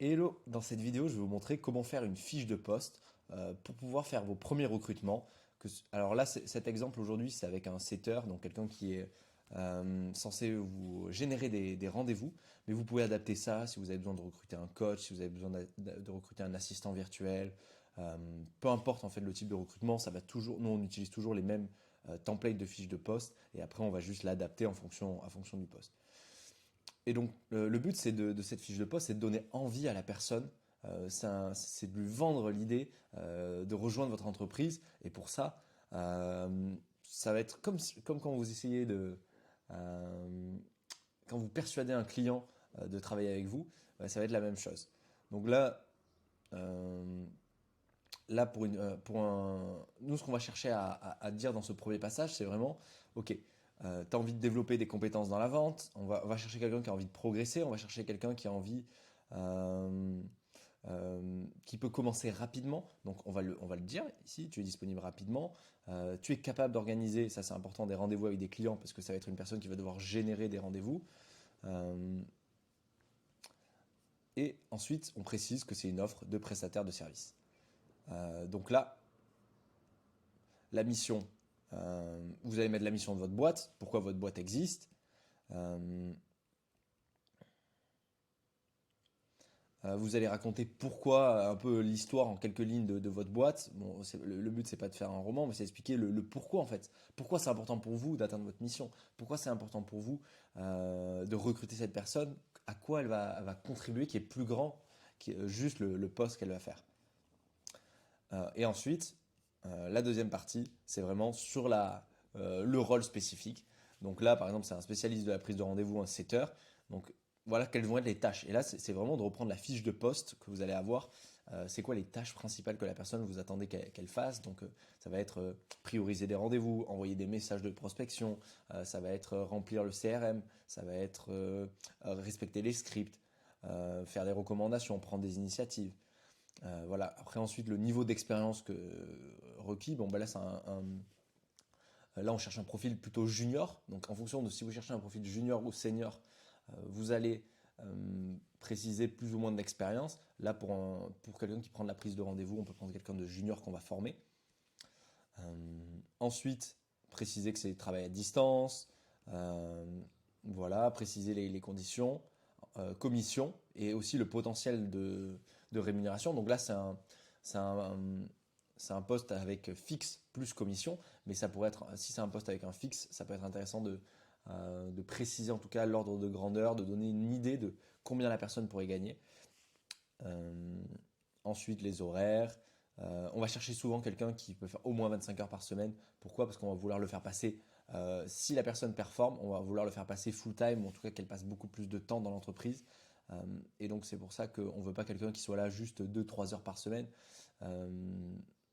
Hello, dans cette vidéo, je vais vous montrer comment faire une fiche de poste pour pouvoir faire vos premiers recrutements. Alors là, cet exemple aujourd'hui, c'est avec un setter, donc quelqu'un qui est censé vous générer des rendez-vous, mais vous pouvez adapter ça si vous avez besoin de recruter un coach, si vous avez besoin de recruter un assistant virtuel, peu importe en fait le type de recrutement, ça va toujours, nous on utilise toujours les mêmes templates de fiches de poste et après on va juste l'adapter en fonction du poste. Et donc, le but de cette fiche de poste, c'est de donner envie à la personne. C'est de lui vendre l'idée de rejoindre votre entreprise. Et pour ça, ça va être comme quand vous essayez euh, quand vous persuadez un client de travailler avec vous, ça va être la même chose. Donc euh, là nous, ce qu'on va chercher à dire dans ce premier passage, c'est vraiment, ok, tu as envie de développer des compétences dans la vente, on va chercher quelqu'un qui a envie de progresser, on va chercher quelqu'un qui a envie, euh, qui peut commencer rapidement. Donc on va le dire ici, tu es disponible rapidement, tu es capable d'organiser, ça c'est important, des rendez-vous avec des clients, parce que ça va être une personne qui va devoir générer des rendez-vous. Euh, et ensuite, on précise que c'est une offre de prestataire de service. Donc là, la mission, vous allez mettre la mission de votre boîte, pourquoi votre boîte existe. Euh, Vous allez raconter pourquoi, un peu l'histoire en quelques lignes de votre boîte. Bon, le but, c'est pas de faire un roman, mais c'est d'expliquer le pourquoi en fait. Pourquoi c'est important pour vous d'atteindre votre mission. Pourquoi c'est important pour vous de recruter cette personne. À quoi elle va contribuer qui est plus grand que juste le poste qu'elle va faire. Et ensuite, la deuxième partie, c'est vraiment sur le rôle spécifique. Donc là, par exemple, c'est un spécialiste de la prise de rendez-vous, un setter. Donc voilà quelles vont être les tâches. Et là, c'est vraiment de reprendre la fiche de poste que vous allez avoir. C'est quoi les tâches principales que la personne vous attendez qu'elle fasse. Donc ça va être prioriser des rendez-vous, envoyer des messages de prospection, ça va être remplir le CRM, ça va être respecter les scripts, faire des recommandations, prendre des initiatives. Voilà. Après, ensuite, le niveau d'expérience requis, bon, bah là, là, on cherche un profil plutôt junior. Donc, en fonction de si vous cherchez un profil junior ou senior, vous allez préciser plus ou moins d'expérience. Là, pour quelqu'un qui prend de la prise de rendez-vous, on peut prendre quelqu'un de junior qu'on va former. Ensuite, préciser que c'est travail à distance. Euh, voilà, préciser les conditions, commission et aussi le potentiel de rémunération. Donc là, c'est un, c'est un poste avec fixe plus commission, mais ça pourrait être, si c'est un poste avec un fixe, ça peut être intéressant de préciser en tout cas l'ordre de grandeur, de donner une idée de combien la personne pourrait gagner. Euh, Ensuite, les horaires. On va chercher souvent quelqu'un qui peut faire au moins 25 heures par semaine. Pourquoi? Parce qu'on va vouloir le faire passer, si la personne performe, on va vouloir le faire passer full time, ou en tout cas qu'elle passe beaucoup plus de temps dans l'entreprise. Et donc c'est pour ça qu'on ne veut pas quelqu'un qui soit là juste 2 3 heures par semaine. Euh,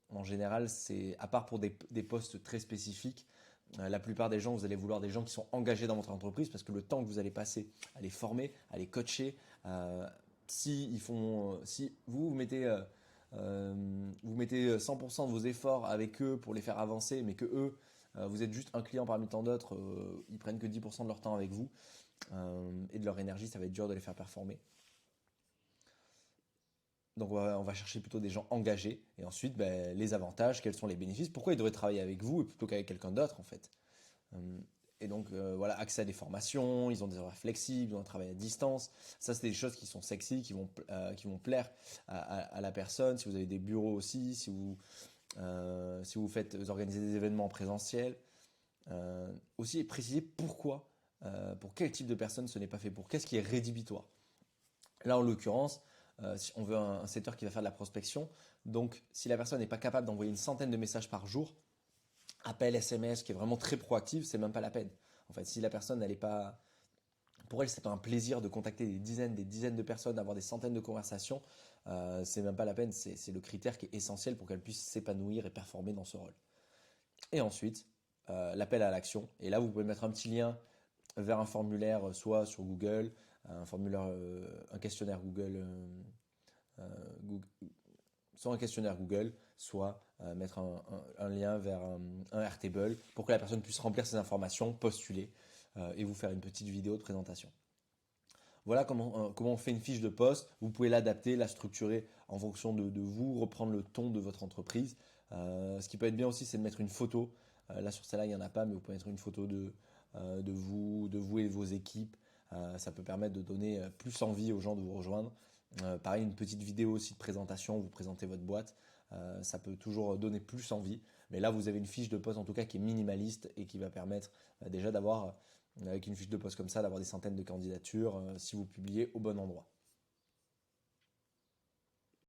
En général, c'est à part pour des postes très spécifiques, la plupart des gens, vous allez vouloir des gens qui sont engagés dans votre entreprise parce que le temps que vous allez passer à les former, à les coacher, si vous mettez 100% de vos efforts avec eux pour les faire avancer, mais que eux, vous êtes juste un client parmi tant d'autres, ils prennent que 10% de leur temps avec vous et de leur énergie, ça va être dur de les faire performer. Donc on va chercher plutôt des gens engagés et ensuite ben, les avantages, quels sont les bénéfices, pourquoi ils devraient travailler avec vous plutôt qu'avec quelqu'un d'autre en fait. Et donc voilà, accès à des formations, ils ont des horaires flexibles, ils ont un travail à distance. Ça, c'est des choses qui sont sexy, qui vont plaire à la personne. Si vous avez des bureaux aussi, si vous faites vous organisez des événements en présentiel. Aussi, préciser pourquoi, pour quel type de personne ce n'est pas fait pour. Qu'est-ce qui est rédhibitoire? Là, en l'occurrence, si on veut un setter qui va faire de la prospection. Donc, si la personne n'est pas capable d'envoyer une centaine de messages par jour, appel, SMS, qui est vraiment très proactif, c'est même pas la peine. En fait, si la personne n'allait pas, pour elle, c'est pas un plaisir de contacter des dizaines de personnes, d'avoir des centaines de conversations, c'est même pas la peine. C'est le critère qui est essentiel pour qu'elle puisse s'épanouir et performer dans ce rôle. Et ensuite, l'appel à l'action. Et là, vous pouvez mettre un petit lien vers un formulaire, soit sur Google, un formulaire, un questionnaire Google, Google, soit un questionnaire Google, soit mettre un lien vers un Airtable pour que la personne puisse remplir ses informations, postuler et vous faire une petite vidéo de présentation. Voilà comment on fait une fiche de poste. Vous pouvez l'adapter, la structurer en fonction de vous, reprendre le ton de votre entreprise. Ce qui peut être bien aussi, c'est de mettre une photo. Là, sur celle-là, il n'y en a pas, mais vous pouvez mettre une photo de vous et de vos équipes. Ça peut permettre de donner plus envie aux gens de vous rejoindre. Pareil, une petite vidéo aussi de présentation, où vous présentez votre boîte. Ça peut toujours donner plus envie. Mais là, vous avez une fiche de poste en tout cas qui est minimaliste et qui va permettre déjà d'avoir, avec une fiche de poste comme ça, d'avoir des centaines de candidatures si vous publiez au bon endroit.